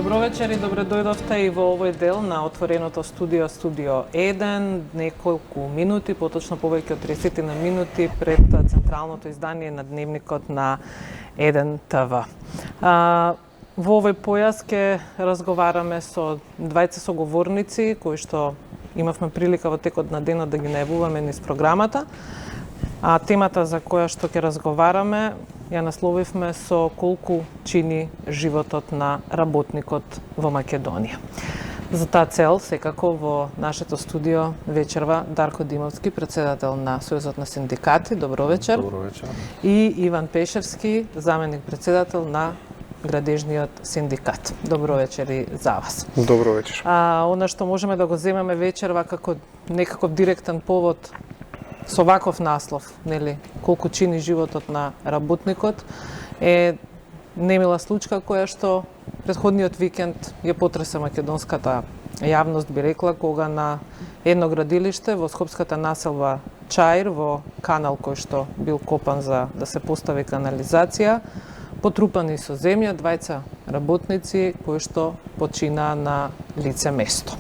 Добро вечер и добре дојдовте и во овој дел на отвореното студио, Студио 1, неколку минути, поточно повеќе од 30 на минути пред централното издание на Дневникот на 1 ТВ. Во овој појас ќе разговараме со двајца соговорници кои што имавме прилика во текот на денот да ги најавуваме низ програмата. А темата за која што ќе разговараме ја насловивме со колку чини животот на работникот во Македонија. За таа цел, секако во нашето студио вечерва Дарко Димовски, председател на Сојузот на синдикати. Добро вечер. Добро вечер. И Иван Пешевски, заменик председател на Градежниот синдикат. Добро вечер и за вас. Добро вечер. Она што можеме да го земеме вечерва како некаков директен повод со ваков наслов, нели, колку чини животот на работникот, е немила случка која што претходниот викенд ја потреса македонската јавност, би рекла, кога на едно градилиште во скопската населба Чаир, во канал кој што бил копан за да се постави канализација, потрупани со земја двајца работници кои што починаа на лице место.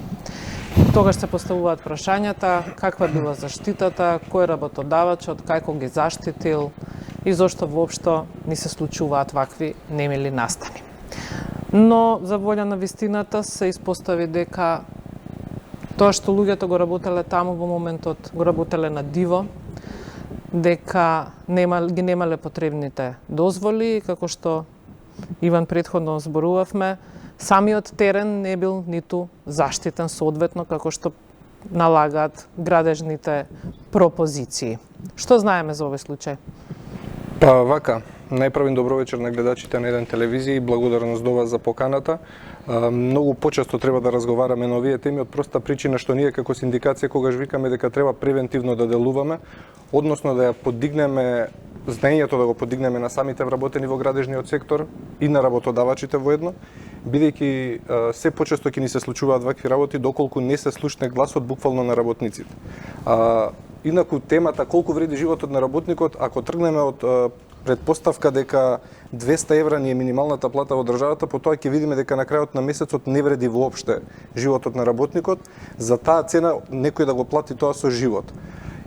Тогаш се поставуваат прашањата каква била заштитата, кој работодавачот, како ги заштитил и зошто воопшто ни се случуваат вакви немили настани. Но за волја на вистината се испостави дека тоа што луѓето го работеле таму во моментот го работеле на диво, дека ги немале потребните дозволи и како што Иван претходно зборувавме, самиот терен не бил ниту заштитен соодветно како што налагаат градежните пропозиции. Што знаеме за овој случај? Вака, најправен добро вечер на гледачите на еден телевизија и благодарност до вас за поканата. Многу почесто треба да разговараме на овие теми од проста причина што ние како синдикација когаш викаме дека треба превентивно да делуваме, односно да ја подигнеме знаењето, да го подигнеме на самите вработени во градежниот сектор и на работодавачите воедно, бидејќи се почесто ќе ни се случуваат вакви работи доколку не се слушне гласот буквално на работниците. Инаку темата колку вреди животот на работникот, ако тргнеме од предпоставка дека 200 евра ни е минималната плата во државата, по тоа ќе видиме дека на крајот на месецот не вреди воопште животот на работникот, за таа цена некој да го плати тоа со живот.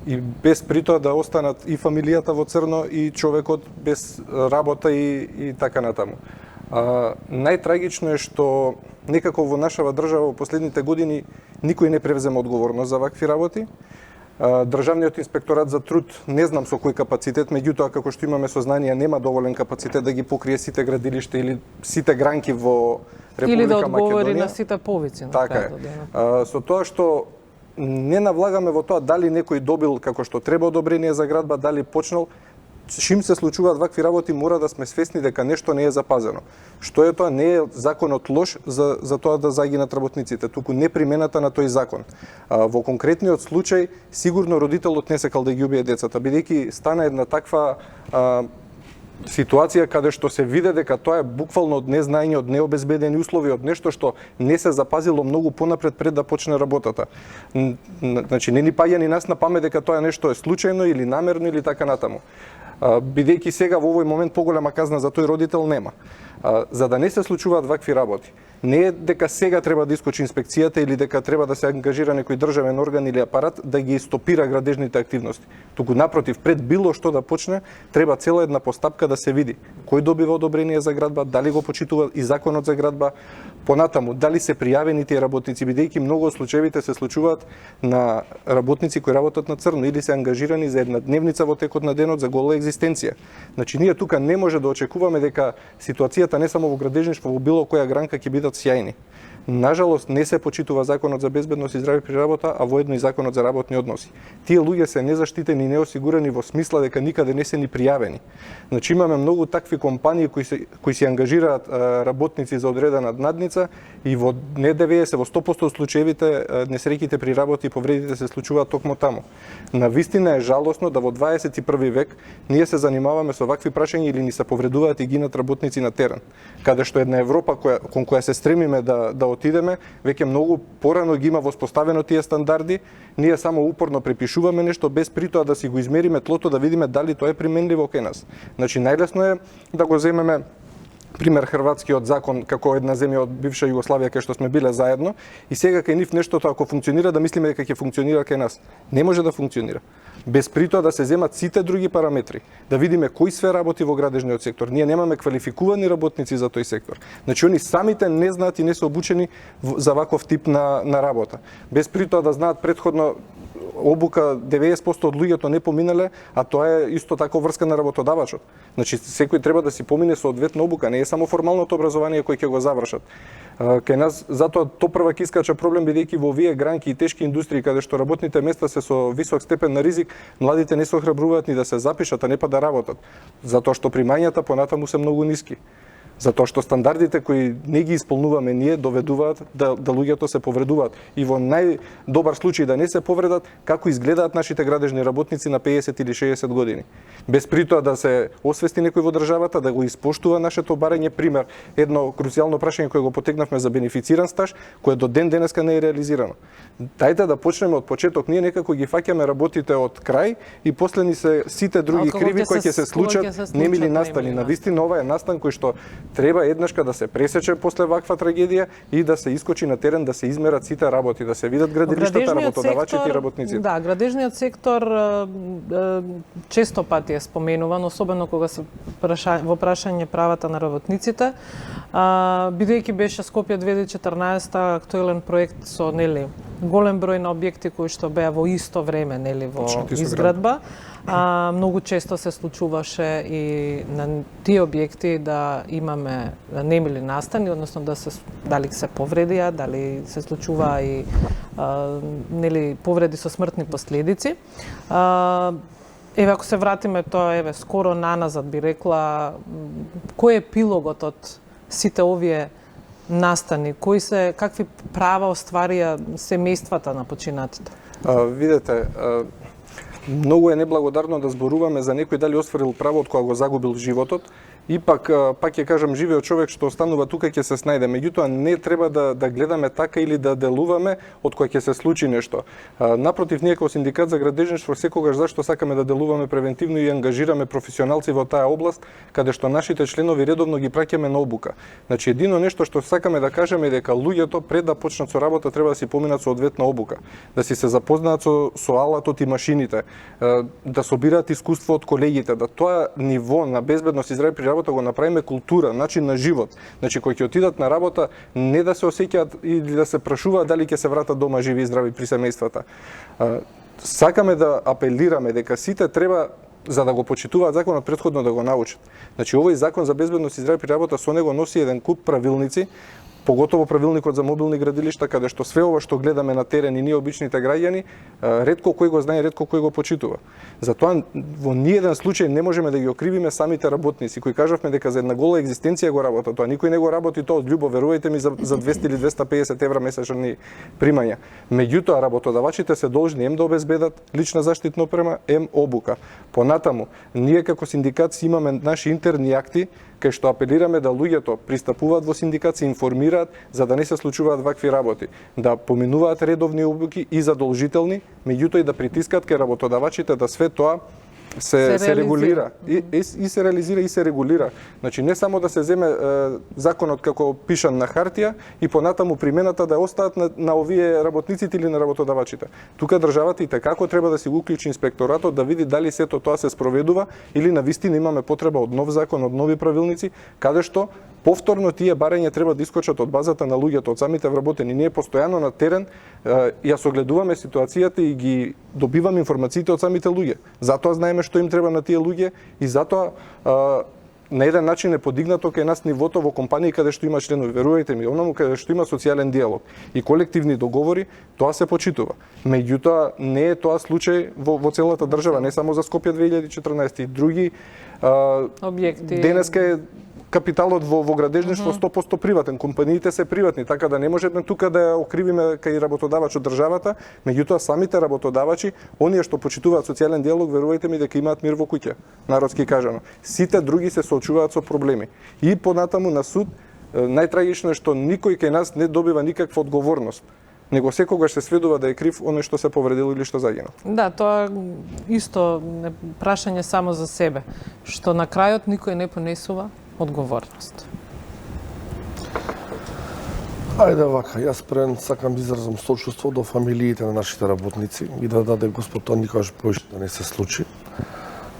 И без притоа да останат и фамилијата во црно и човекот без работа и така натаму. Најтрагично е што некако во нашава држава во последните години никој не превзема одговорност за вакви работи. Државниот инспекторат за труд не знам со кој капацитет, меѓутоа како што имаме сознание нема доволен капацитет да ги покрие сите градилишта или сите гранки во Република Македонија. Или да одговори на сите повици на така е. Со тоа што не навлагаме во тоа дали некој добил како што треба одобрение за градба, дали почнал. Чим се случуваат вакви работи, мора да сме свесни дека нешто не е запазено. Што е тоа? Не е законот лош за тоа да загинат работниците, туку непримената на тој закон. Во конкретниот случај, сигурно родителот не сакал да ги убие децата, бидејќи стана една таква ситуација каде што се виде дека тоа е буквално од незнаење, од необезбедени услови, од нешто што не се запазило многу понапред пред да почне работата. Значи, не ни паѓа ни нас на памет дека тоа нешто е случајно или намерно или така натаму. Бидејќи сега во овој момент поголема казна за тој родител нема. За да не се случуваат вакви работи, не е дека сега треба да искочи инспекцијата или дека треба да се ангажира некој државен орган или апарат да ги стопира градежните активности. Туку напротив, пред било што да почне, треба цела една постапка да се види кој добива одобрение за градба, дали го почитува и законот за градба, понатаму дали се пријавени тие работници, бидејќи многу од случаевите се случуваат на работници кои работат на црно или се ангажирани за една дневница во текот на денот за гола екзистенција. Значи ние тука не може да очекуваме дека ситуацијата не само во градежништво, во било која гранка ќе бидат сјајни. Нажалост, не се почитува законот за безбедност и здраве при работа, а воедно и законот за работни односи. Тие луѓе се незаштитени и неосигурени во смисла дека никаде не се ни пријавени. Значи имаме многу такви компании кои се ангажираат работници за одредена надница и во не 90, во 100% од случаевите несреќите при работа и повредите се случуваат токму таму. Навистина е жалосно да во 21 век ние се занимаваме со вакви прашања или ни се повредуваат и гинат работници на терен, каде што една Европа кон која се стремиме да отидеме, веќе многу порано ги има воспоставено тие стандарди, ние само упорно препишуваме нешто без притоа да си го измериме тлото, да видиме дали тоа е применливо кај нас. Значи најлесно е да го земеме пример хрватскиот закон како една земја од бивша Југославија кај што сме биле заедно и сега кај нив нештото ако функционира да мислиме дека ќе функционира кај нас. Не може да функционира. Без при тоа да се земат сите други параметри, да видиме кој све работи во градежниот сектор. Ние немаме квалификувани работници за тој сектор. Значи они самите не знаат и не се обучени за ваков тип на работа. Без при тоа да знаат претходно обука 90% од луѓето не поминале, а тоа е исто така врска на работодавачот. Значи секој треба да си помине соодветна обука, не е само формалното образование кој ќе го завршат. Кај нас затоа топрва ќе искача проблем бидејќи во овие гранки и тешки индустрии каде што работните места се со висок степен на ризик, младите не се охрабруваат ни да се запишат, а не па да работат, затоа што примањата понатаму се многу ниски. Затоа што стандардите кои не ги исполнуваме ние доведуваат да луѓето се повредуваат. И во најдобар случај да не се повредат, како изгледаат нашите градежни работници на 50 или 60 години. Без при тоа да се освести некој во државата, да го испоштува нашето барање. Пример, едно круцијално прашање кое го потегнавме за бенефициран стаж, кое до ден денеска не е реализирано. Дајте да почнеме од почеток, ние некако ги фаќаме работите од крај и после ни се сите други криви кои ќе се случат, немили настани. Навистина ова е настан кој што треба еднашка да се пресече после ваква трагедија и да се искочи на терен, да се измерат сите работи, да се видат градилиштата, работодавачите и работниците. Да, градежниот сектор често пати е споменуван, особено кога се во прашање правата на работниците. Бидејќи беше Скопје 2014 актуелен проект со голем број на објекти кои што беа во исто време во изградба. Многу често се случуваше и на тие објекти да имаме немили настани, односно дали се повредија, дали се случува и повреди со смртни последици. Ако се вратиме тоа скоро наназад би рекла, кој е епилогот од сите овие настани, какви права остварија семејствата на починатите? Видете, многу е неблагодарно да зборуваме за некој дали остварил право од кога го загубил животот. Пак ќе кажам, живеот човек што останува тука ќе се снајде. Меѓутоа не треба да гледаме така или да делуваме од кога ќе се случи нешто. Напротив, ние како синдикат за градежништво секогаш зашто сакаме да делуваме превентивно и ангажираме професионалци во таа област, каде што нашите членови редовно ги праќаме на обука. Значи едино нешто што сакаме да кажеме е дека луѓето пред да почнат со работа треба да си поминат соодветна обука, да си се запознаат со алатот и машините, да собираат искуство од колегите, да тоа ниво на безбедност и здраве при работа го направиме култура, начин на живот. Значи кои ќе отидат на работа не да се осеќаат или да се прашуваат дали ќе се вратат дома живи и здрави при семејствата. Сакаме да апелираме дека сите треба за да го почитуваат законот претходно да го научат. Значи овој закон за безбедност и здраве при работа со него носи еден куп правилници, поготово правилникот за мобилни градилишта, каде што све ова што гледаме на терен и ние обичните граѓани, ретко кој го знае, ретко кој го почитува. Затоа во ниеден случај не можеме да ги окривиме самите работници кои кажавме дека за една гола екзистенција го работат. Тоа никој не го работи тоа од љубов, верувајте ми, за 200 или 250 евра месечни примања. Меѓутоа работодавачите се должни да обезбедат лична заштитна опрема, обука. Понатаму, ние како синдикат си имаме наши интерни акти кај што апелираме да луѓето пристапуваат во синдикат, се информираат за да не се случуваат вакви работи, да поминуваат редовни обуки и задолжителни, меѓутоа и да притискаат кај работодавачите да све тоа се регулира и се реализира и се регулира. Значи не само да се земе законот како пишан на хартија и понатаму примената да остаат на овие работниците или на работодавачите. Тука државата и како треба да си го уклучи инспекторатот да види дали сето тоа се спроведува или навистина имаме потреба од нов закон, од нови правилници, каде што повторно тие барања треба да искочат од базата на луѓето, од самите вработени. Ние постојано на терен ја согледуваме ситуацијата и ги добиваме информациите од самите луѓе. Затоа знаеме што им треба на тие луѓе и затоа на еден начин е подигнато кај нас нивото во компании каде што има членови. Верувајте ми, онаму каде што има социјален диалог и колективни договори, тоа се почитува. Меѓутоа не е тоа случај во целата држава, не само за Скопје 2014 и други објекти. Денеска е капиталот во градежништво 100% приватен, компаниите се приватни, така да не можеме тука да ја окривиме кај работодавач од државата, меѓутоа самите работодавачи, оние што почитуваат социјален диалог, верувајте ми дека имаат мир во куќа, народски кажано. Сите други се соочуваат со проблеми. И понатаму на суд, најтрагично е што никој кај нас не добива никаква одговорност, него секогаш се сведува да е крив оној што се повредил или што загинал. Да, тоа исто прашање само за себе, што на крајот никој не понесува одговорност. Ајде вака, јас прен сакам да изразам сочувство до фамилиите на нашите работници и да даде Господ тоа никогаш повеќе да не се случи.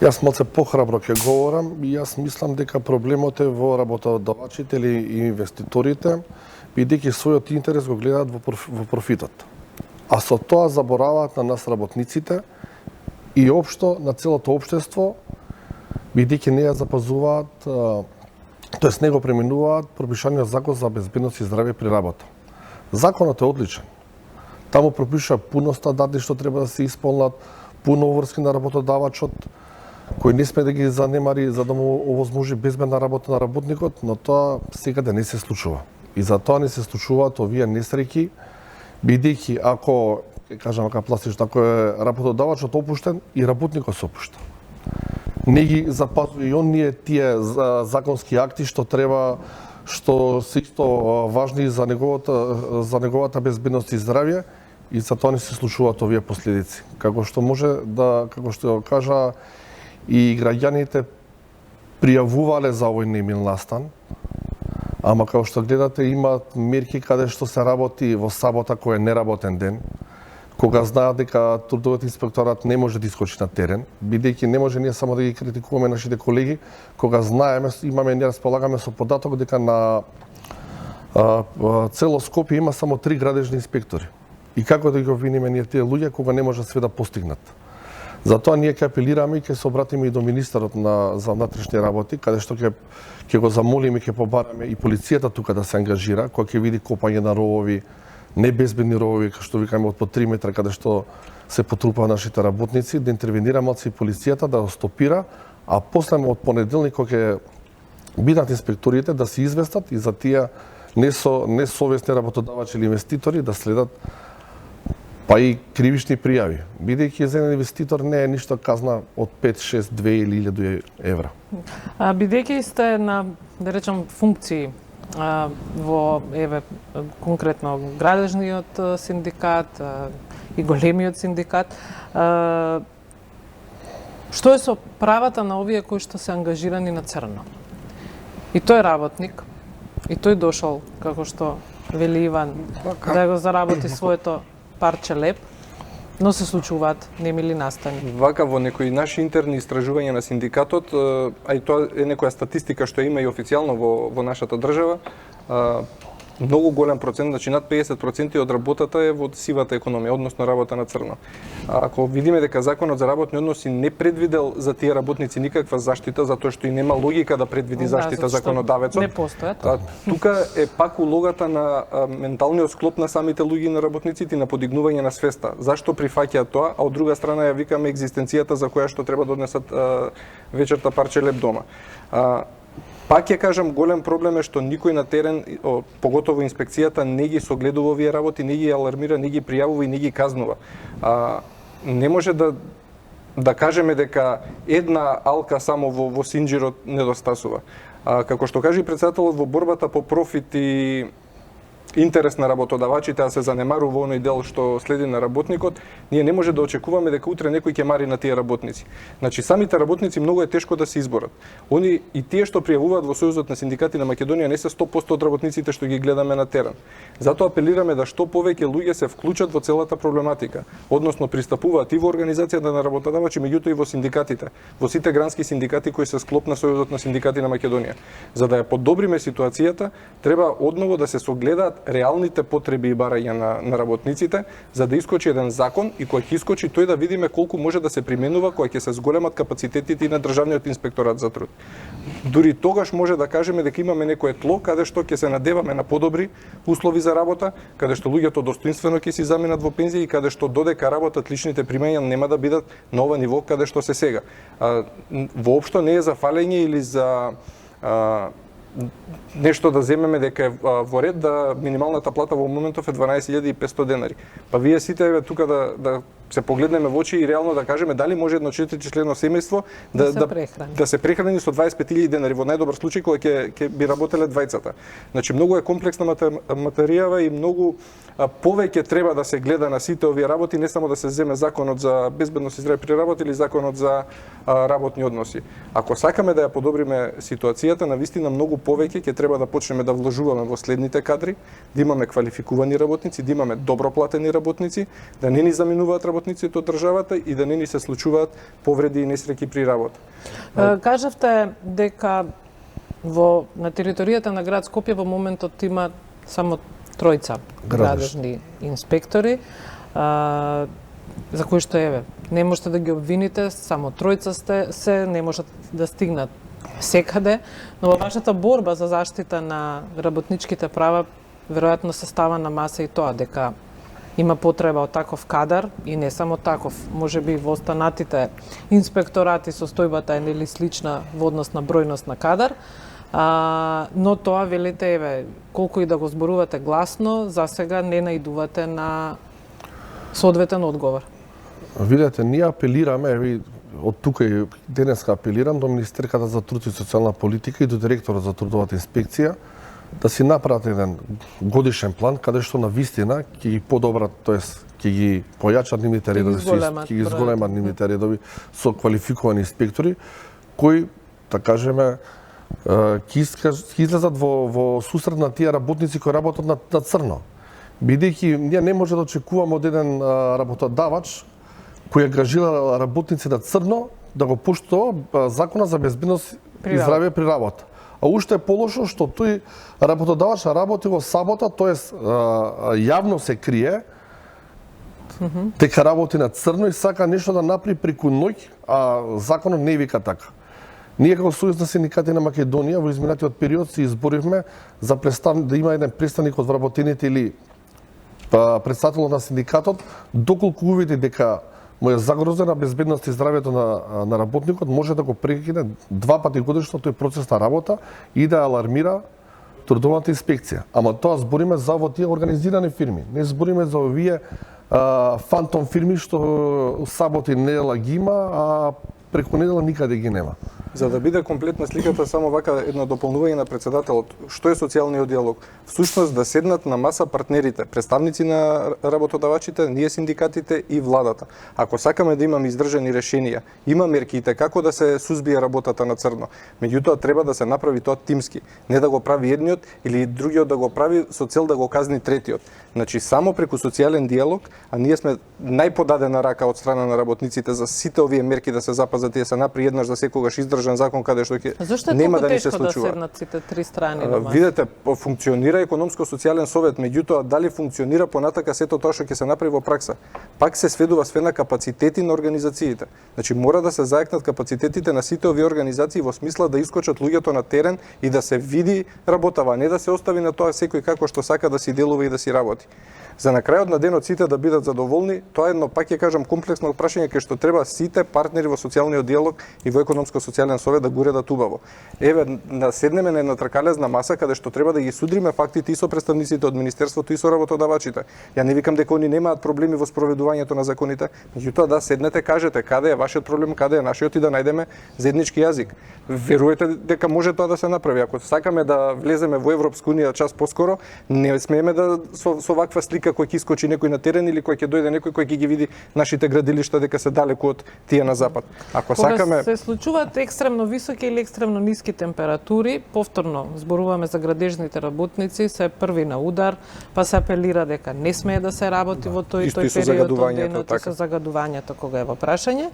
Јас малце похрабро ќе говорам и јас мислам дека проблемот е во работодавачите или инвеститорите, бидејќи својот интерес го гледаат во профитот. А со тоа забораваат на нас работниците и општо на целото општество, бидејќи не ја запазуваат, тоест не го пременуваат пропишаниот закон за безбедност и здравје при работа. Законот е одличен. Таму пропиша пуно стандарди што треба да се исполнат, пуно обврски на работодавачот, кој не сме да ги занемари за да му овозможи безбедна работа на работникот, но тоа секаде не се случува. И за тоа не се случуваат овие несреќи, бидејќи ако, кажам како пластично, ако е работодавачот опуштен и работникот се опушта. Не ги запазува и оние тие законски акти што треба, што се исто важни за неговата безбедност и здравје, и за тоа не се случуваат овие последици. Како што може да, како што кажа, и граѓаните пријавувале за овој немил настан, ама како што гледате имаат мерки каде што се работи во сабота кој е неработен ден, кога знаат дека трудовиот инспекторат не може да искочи на терен, бидејќи не може ние само да ги критикуваме нашите колеги, кога знаеме, не располагаме со податок дека на цело Скопје има само 3 градежни инспектори. И како да ги обвиниме ние тие луѓе кога не може све да постигнат? Затоа ние ќе апелираме и ќе се обратиме и до министерот за внатрешни работи, каде што ќе го замолиме и ќе побараме и полицијата тука да се ангажира, кога ќе види копање на ровови, небезбедни ровови, што викаме од по 3 метра, каде што се потрупаа нашите работници, да интервенира малце и полицијата, да го стопира, а после од понеделник кога ќе бидат инспекторите да се известат и за тие несовесни работодавачи или инвеститори да следат па и кривични пријави, бидејќи за еден инвеститор не е ништо казна од 5, 6, 2 или 1000 евра. Бидејќи сте на, да речем, функции во, конкретно градежниот синдикат и големиот синдикат, што е со правата на овие кои што се ангажирани на црно? И тој работник, и тој дошол, како што вели Иван, да го заработи своето парче леп, но се случуваат немили настани. Вака во некои наши интерни истражувања на синдикатот, а и тоа е некоја статистика што има и официјално во нашата држава, многу голем процент, значи над 50% од работата е во сивата економија, односно работа на црно. Ако видиме дека законот за работни односи не предвидел за тие работници никаква заштита, затоа што и нема логика да предвиди заштита законодавецот. Не постојат. Тука е пак улогата на менталниот склоп на самите луѓе и на работниците и на подигнување на свеста. Зашто прифаќаат тоа, а од друга страна ја викаме екзистенцијата за која што треба да однесат вечерта парче леп дома. Пак ќе кажам, голем проблем е што никој на терен, поготово инспекцијата, не ги согледува овие работи, не ги алармира, не ги пријавува и не ги казнува. Не може да кажеме дека една алка само во синџирот недостасува. Како што кажа и претседателот, во борбата по профит и интерес на работодавачите, а се занемарува во оној дел што следи на работникот, ние не може да очекуваме дека утре некој ќе мари на тие работници. Значи, самите работници многу е тешко да се изборат. Они и тие што пријавуваат во Сојузот на синдикати на Македонија не се 100% од работниците што ги гледаме на терен. Затоа апелираме да што повеќе луѓе се вклучат во целата проблематика, односно пристапуваат и во организацијата на работодавачи, меѓутоа и во синдикатите, во сите грански синдикати кои се склоп на Сојузот на синдикати на Македонија. За да ја подобриме ситуацијата, треба одново да се согледаат реалните потреби и барања на работниците, за да искочи еден закон и кога ќе искочи тој да видиме колку може да се применува кога ќе се зголемат капацитетите и на државниот инспекторат за труд. Дури тогаш може да кажеме дека имаме некое тло каде што ќе се надеваме на подобри услови за работа, каде што луѓето достоинствено ќе си заминат во пензија и каде што додека работат личните примања нема да бидат на ова ниво каде што се сега. Воопшто не е за фалење или за нешто да земеме дека е во ред да минималната плата во моментов е 12.500 денари. Па вие сите тука да се погледнеме во очи и реално да кажеме дали може едно 4-члено семејство да се прехрани со 25.000 денари во најдобар случај кога ќе би работеле двајцата. Значи многу е комплексна материјава и многу повеќе треба да се гледа на сите овие работи, не само да се земе законот за безбедност и здраве при работа или законот за работни односи. Ако сакаме да ја подобриме ситуацијата, навистина многу повеќе ќе треба да почнеме да вложуваме во следните кадри, да имаме квалификувани работници, да имаме добро платени работници, да не ни заминуваат работниците од државата и да не ни се случуваат повреди и несреќи при работа. Кажавте дека на територијата на град Скопје во моментот има само 3 градежни инспектори, за кои што не можете да ги обвините, само 3 се, не можат да стигнат секаде, но во вашата борба за заштита на работничките права веројатно се става на маса и тоа дека има потреба од таков кадар и не само таков, можеби во останатите инспекторати состојбата е нели слична во однос на бројност на кадар, но тоа велите колку и да го зборувате гласно, за сега не наидувате на соодветен одговор. Видете, ние апелираме, од тука и денеска апелирам до Министерката за труд и социјална политика и до директорот за трудовата инспекција да си направат еден годишен план каде што на вистина ќе ги подобрат, тоест ќе ги појачат нивните редови, ќе ги зголемат нивните редови со квалификувани инспектори кои, да кажеме, ќе излезат во сусрет на тие работници кои работат на црно. Бидејќи ние не може да очекуваме од еден работодавач кој ангажира работници на црно да го поштува закона за безбедност и здравје при работа. А уште е полошо што тој работодавач работи во сабота, тоест јавно се крие дека работи на црно и сака нешто да направи преку ноќ, а законот не вика така. Ние како Сојуз на синдикати на Македонија во изминатиот период се изборивме за да има еден представник од вработените или председателот на синдикатот, доколку увиди дека му е загрозена безбедност и здравјето на работникот, може да го прекине 2 пати годишно тој процес на работа и да алармира трудовата инспекција. Ама тоа збориме за во тие организирани фирми. Не збориме за овие фантом фирми што саботи недела ги има, а преку недела никаде ги нема. За да биде комплетна сликата, само вака едно дополнување на председателот. Што е социјалниот диалог? Всушност да седнат на маса партнерите, представници на работодавачите, ние синдикатите и владата. Ако сакаме да имаме издржани решенија, има мерките како да се сузбие работата на црно. Меѓутоа треба да се направи тоа тимски, не да го прави едниот или другиот да го прави со цел да го казни третиот. Значи само преку социјален диалог, а ние сме најподадена рака од страна на работниците за сите овие мерки да се запазат и да се направи еднаш за секогаш издржан закон каде што ќе нема да ни се случува. Зошто е толку тешко да седнат сите 3 страни на маса? Видете, функционира економско-социјален совет, меѓутоа дали функционира понатака сето тоа што ќе се направи во пракса? Пак се сведува све на капацитети на организациите. Значи мора да се зајакнат капацитетите на сите овие организации во смисла да искочат луѓето на терен и да се види работава, не да се остави на тоа секој како што сака да си делува и да си работи. За на крајот на денот сите да бидат задоволни, тоа е едно, пак ќе кажам, комплексно прашање кај што треба сите партнери во социјалниот диалог и во економско-социјален совет да го уредат убаво. Да седнеме на една тркалезна маса каде што треба да ги судриме фактите и со представниците од министерството и со работодавачите. Ја не викам дека они немаат проблеми во спроведувањето на законите, меѓутоа да седнете, кажете каде е вашиот проблем, каде е нашиот и да најдеме заеднички јазик. Верувате дека може тоа да се направи. Ако сакаме да влеземе во Европска унија час поскоро, не смееме да со ваква слика кој ќе искочи некој на терен или кој ќе дојде некој кој ќе ги види нашите градилишта дека се далеку од тие на запад. Ако сакаме се случуваат екстремно високи или екстремно ниски температури, повторно зборуваме за градежните работници, се први на удар, па се апелира дека не смее да се работи во тој период од денот со загадувањето кога е во прашање.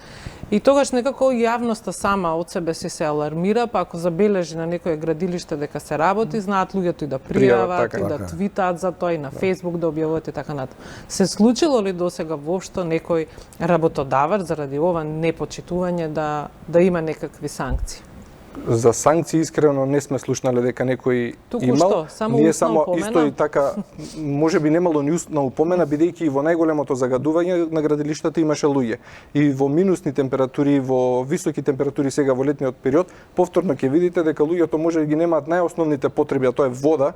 И тогаш некако јавноста сама од себе си се алармира, па ако забележи на некое градилиште дека се работи, знаат луѓето и да пријават, и да твитаат за тоа, и на Facebook да објавуваат и така натаму. Се случило ли досега воопшто некој работодавач заради ова непочитување да има некакви санкции? За санкции искрено не сме слушнале дека некој имал. Ние само исто и така можеби немало ни устна упомена, бидејќи и во најголемото загадување на градилиштата имаше луѓе. И во минусни температури, во високи температури сега во летниот период, повторно ќе видите дека луѓето може да ги немаат најосновните потреби, а тоа е вода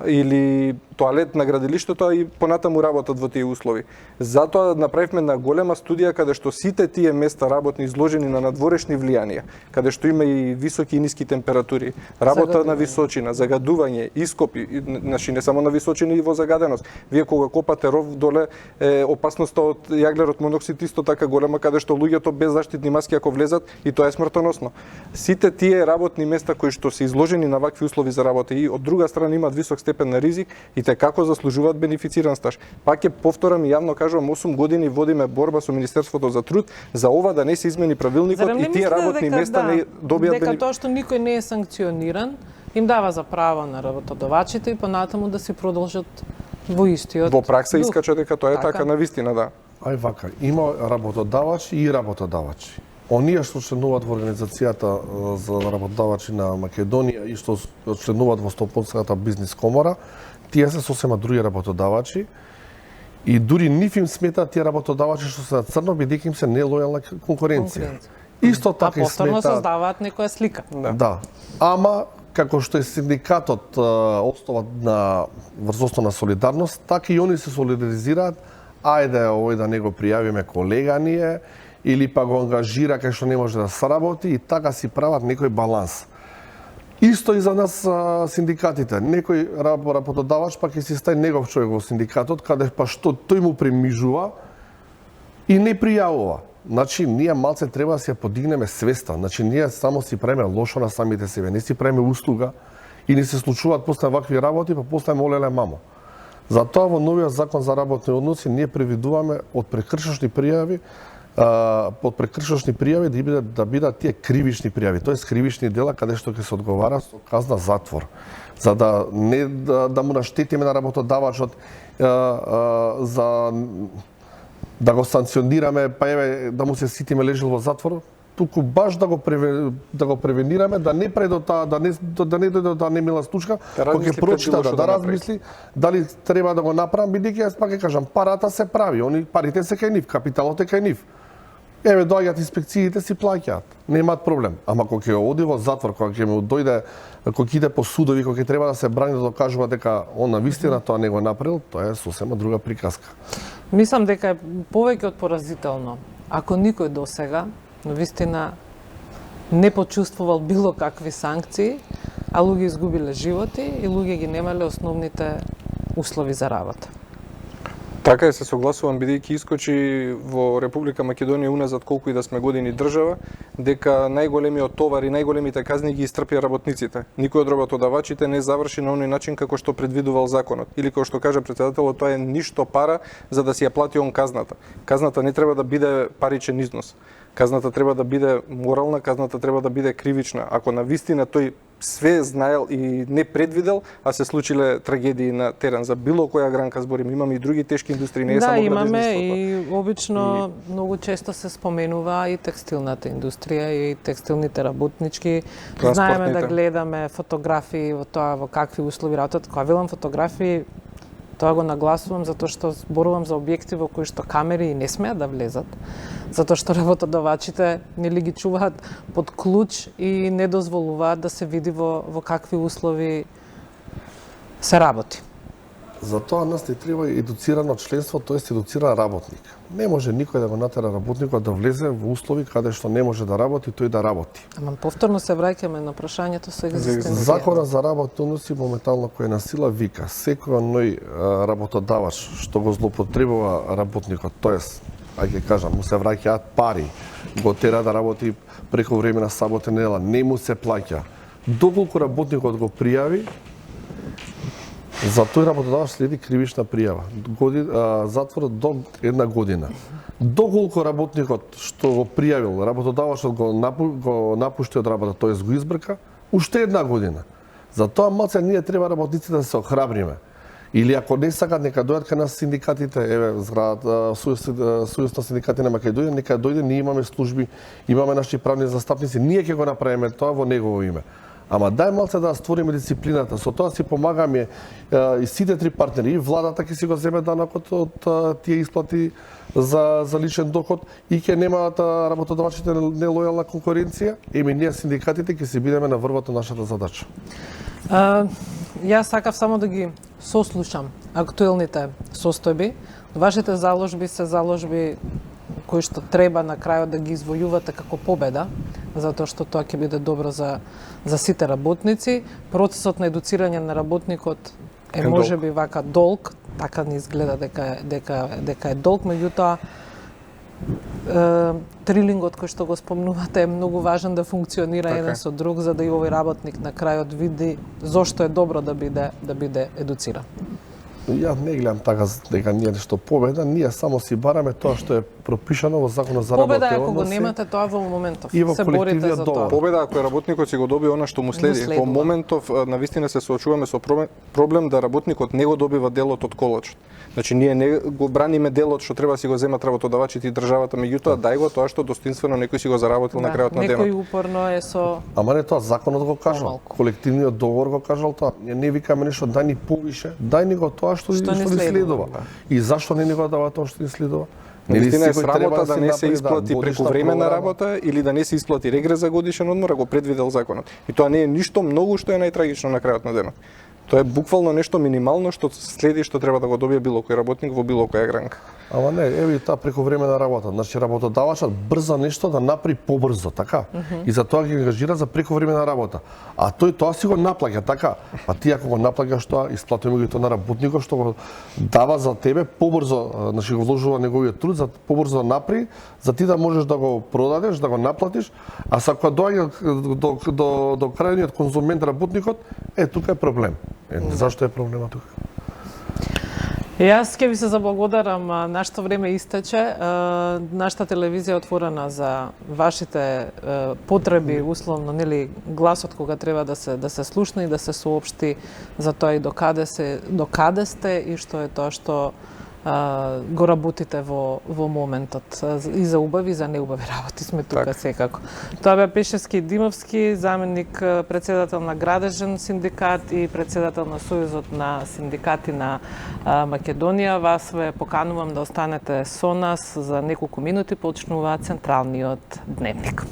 или тоалет на градилиштето и понатаму работат во тие услови. Затоа направивме на голема студија каде што сите тие места работни изложени на надворешни влијанија, каде што има и високи и ниски температури, работа на височина, загадување, ископи, значи не само на височина и во загаденост. Вие кога копате ров доле, опасноста од јаглерот моноксид исто така голема, каде што луѓето без заштитни маски ако влезат и тоа е смртоносно. Сите тие работни места кои што се изложени на вакви услови за работа и од друга страна имаат висок степен на ризик и те како заслужуваат бенефициран стаж. Пак ќе повторам и јавно кажувам, 8 години водиме борба со Министерството за труд за ова да не се измени правилникот и тие работни места не добијат дека тоа што никој не е санкциониран им дава за право на работодавачите и понатаму да си продолжат во истиот. Во пракса дух. искача дека тоа е така навистина, да. Ај вака, има работодавачи и работодавачи. Оние што членуваат во Организацијата за работодавачи на Македонија и што членуваат во Стопонската бизнис комора, тие се сосема други работодавачи и дури нив им сметаат тие работодавачи што се на црно, бидејќи им се нелојална конкуренција. Исто така и повторно сметаат. создаваат некоја слика. Да. Ама како што е синдикатот основа на врз основа на солидарност, така и они се солидаризираат, ајде овој да не го пријавиме колега ние или па го ангажира кај што не може да сработи и така си прават некој баланс. Исто и за нас синдикатите. Некој работодавач па ќе си стаи негов човек во синдикатот, каде па што тој му премижува и не пријавува. Значи, ние малце треба да си ја подигнеме свеста. Значи, ние само си правиме лошо на самите себе, не си правиме услуга и не се случуваат после вакви работи, па после молеле мамо. Затоа во новиот закон за работни односи ние превидуваме од прекршочни пријави да бидат тие кривични пријави, тоест кривични дела каде што ќе се одговара со казна затвор, за да не да му наштетиме на работодавачот за да го санкционираме, па еве да му се ситиме лежел во затвор, туку баш да го превенираме, да не преде да не дојде до немила случка, кога ќе прочита да размисли дали треба да го направам, бидејќи јас пак ќе кажам, парата се прави, парите се кај нив, капиталот е кај нив. Еве доаѓаат инспекциите си плаќаат, немаат проблем. Ама кога ќе оди во затвор, кога ќе му дојде, кога ќе иде по судови, кога ќе треба да се брани да докажува дека он навистина тоа не го направил, тоа е сосема друга приказка. Мислам дека е повеќе од поразително. Ако никој досега навистина не почувствувал било какви санкции, а луѓе изгубиле животи и луѓе ги немале основните услови за работа. Така е, се согласувам, бидејќи искочи во Република Македонија уназад колку и да сме години држава, дека најголемиот товар и најголемите казни ги истрпија работниците. Никој од работодавачите не заврши на оној начин како што предвидувал законот. Или како што каже претседателот, тоа е ништо пара за да си ја плати он казната. Казната не треба да биде паричен износ. Казната треба да биде морална, казната треба да биде кривична. Ако навистина тој све знаел и не предвидел, а се случиле трагедии на терен за било која гранка зборим. Имаме и други тешки индустрии, не е само градезничеството. Да, имаме и обично многу често се споменува и текстилната индустрија и текстилните работнички. Знаеме да гледаме фотографии во тоа во какви услови работат. Кога велам фотографии, тоа го нагласувам затоа што зборувам за објекти во кои што камери не смеат да влезат, затоа што работодавачите нели ги чуваат под клуч и не дозволуваат да се види во какви услови се работи. Затоа нас не треба едуцирано членство, тоест едуциран работник. Не може никој да го натера работникот да влезе во услови каде што не може да работи, тој да работи. Ама повторно се враќаме на прашањето со екзистенција. Законот за работни односи моментално кој е на сила вика секој оној работодавач што го злоупотребува работникот, тоест ќе кажам, му се враќаат пари, го тера да работи преку време на сабота недела, не му се плаќа. Доколку работникот го пријави, за тој работодавач следи кривична пријава. Затвор до 1 година. Доколку работникот што го пријавил, работодавачот го напушти од работа, тоест го избрка, уште 1 година. Затоа малце ние треба работниците да се охрабриме. Или ако не сакат, нека дојдат кај нас синдикатите, еве Сојуз на синдикати на Македонија, нека дојде, ние имаме служби, имаме наши правни застапници, ние ќе го направиме тоа во негово име. Ама дај малце да створиме дисциплината, со тоа си помагаме и сите три партнери, и владата ќе си го земе данокот од тие исплати за личен доход и ќе немаат работодавачите нелојална конкуренција, ние синдикатите ќе си бидеме на врвот на нашата задача. Јас сакав само да ги сослушам актуелните состојби. Вашите заложби се заложби кои што треба на крајот да ги извојувате како победа, затоа што тоа ќе биде добро за сите работници. Процесот на едуцирање на работникот е Е можеби вака долг, така ни изгледа дека е долг, меѓутоа трилингот кој што го спомнувате е многу важен да функционира Така. еден со друг, за да и овој работник на крајот види зошто е добро да биде едуциран. Ја не гледам така дека ние нешто победа, ние само си бараме тоа што е пропишано во Законот за Победа работни е ако го односи. немате тоа во моментов. И во Се борите колективниот за договор. тоа. Победа ако работникот си го добие она што му следи. следува. Во моментов навистина се соочуваме со проблем да работникот не го добива делот од колачот. Значи ние не го браниме делот што треба да си го земат работодавачите и државата, меѓутоа дај го тоа што достоинствено некој си го заработил на крајот на некој денот. упорно е со Ама не тоа, законот го кажал, Помалку. колективниот договор го кажал тоа. Ние не викаме нешто, дај ни повише, дај ни го тоа што Што ни ни следува. следува. И зашто не ни го дава тоа што ни следува? Навистина е секој треба срамота да не се направи, исплати годишна прековременна програма. работа или да не се исплати регрес за годишен одмор, а го предвидел законот. И тоа не е ништо многу што е најтрагично на крајот на денот. Тоа е буквално нешто минимално што следи што треба да го добие било кој работник во било која гранка. Ама не, еви таа прековременна работа. Значи работодавачот брза нешто да направи побрзо, така? И за тоа ги ангажира за прековременна работа. А тој тоа си го наплаќа, така? А ти ако го наплаќаш тоа, исплатуваме го тоа на работникот што го дава за тебе побрзо, значи го вложува неговиот труд за побрзо да направи, за ти да можеш да го продадеш, да го наплатиш, а кога доаѓа до крајниот конзумент работникот, тука е проблем. Зашто е проблемот тука? Јас ќе ви се заблагодарам, нашето време истече. Нашата телевизија е отворена за вашите потреби, условно, нели, гласот кога треба да се слушне и да се соопшти за тоа и до каде сте и што е тоа што го работите во моментот. И за убави и за неубави работи сме тука секако. Тоа бе Пешевски Димовски, заменик председател на Градежен синдикат и председател на Сојузот на синдикати на Македонија. Вас ве поканувам да останете со нас за неколку минути, почнува централниот дневник.